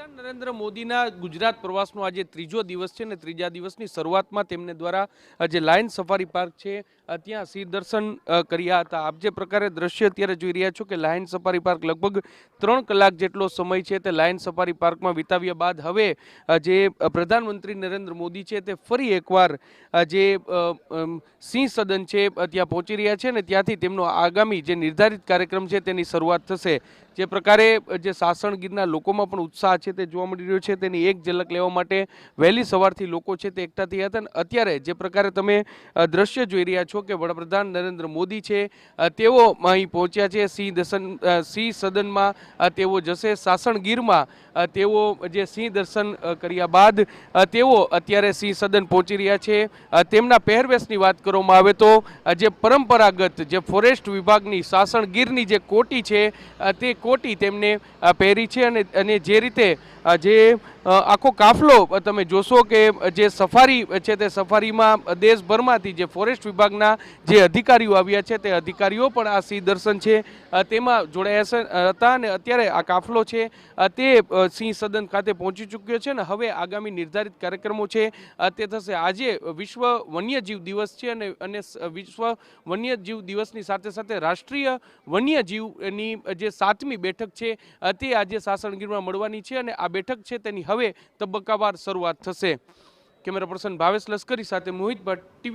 વડાપ્રધાન નરેન્દ્ર મોદીના ગુજરાત પ્રવાસનો આજે ત્રીજો દિવસ છે ને ત્રીજા દિવસની શરૂઆતમાં તેમને દ્વારા જે લાયન સફારી પાર્ક છે ત્યાં સિંહ દર્શન કર્યા હતા। આપ જે પ્રકારે દ્રશ્ય અત્યારે જોઈ રહ્યા છો કે લાયન સફારી પાર્ક લગભગ 3 કલાક જેટલો સમય છે તે લાયન સફારી પાર્કમાં વિતાવ્યા બાદ હવે જે પ્રધાનમંત્રી નરેન્દ્ર મોદી છે તે ફરી એકવાર જે સિંહ સદન છે ત્યાં પહોંચી રહ્યા છે ને ત્યાંથી તેમનો આગામી જે નિર્ધારિત કાર્યક્રમ છે તેની શરૂઆત થશે। જે પ્રકારે જે સાસણ ગીરના લોકોમાં પણ ઉત્સાહ છે તે જોવા મળી રહ્યો છે તેની એક ઝલક લેવા માટે વહેલી સવારથી લોકો છે તે એકઠા થયા હતા અને અત્યારે જે પ્રકારે તમે દ્રશ્ય જોઈ રહ્યા છો કે વડાપ્રધાન નરેન્દ્ર મોદી છે તેઓ અહીં પહોંચ્યા છે સિંહ સદનમાં તેઓ જશે। સાસણ ગીરમાં તેઓ જે સિંહ દર્શન કર્યા બાદ તેઓ અત્યારે સિંહ સદન પહોંચી રહ્યા છે। તેમના પહેરવેશની વાત કરવામાં આવે તો જે પરંપરાગત જે ફોરેસ્ટ વિભાગની સાસણ ગીરની જે કોટી છે તે કોટી તેમને પહેરી છે અને જે રીતે જે આખો કાફલો તમે જોશો કે જે સફારી છે તે સફારીમાં દેશભરમાંથી જે ફોરેસ્ટ વિભાગના જે અધિકારીઓ આવ્યા છે તે અધિકારીઓ પણ આ સિંહ દર્શન છે તેમાં જોડાયા હતા અને અત્યારે આ કાફલો છે તે સિંહ સદન ખાતે પહોંચી ચૂક્યો છે ને હવે આગામી નિર્ધારિત કાર્યક્રમો છે તે થશે। આજે વિશ્વ વન્યજીવ દિવસ છે અને વિશ્વ વન્યજીવ દિવસની સાથે સાથે રાષ્ટ્રીય વન્યજીવની જે 7મી બેઠક છે તે આજે સાસણગીરમાં મળવાની છે અને આ બેઠક છે તેની હવે તબક્કાવાર શરૂઆત થશે। કેમેરા પર્સન ભાવેશ લશ્કરી સાથે મોહિત ભટ્ટ, ટીવી।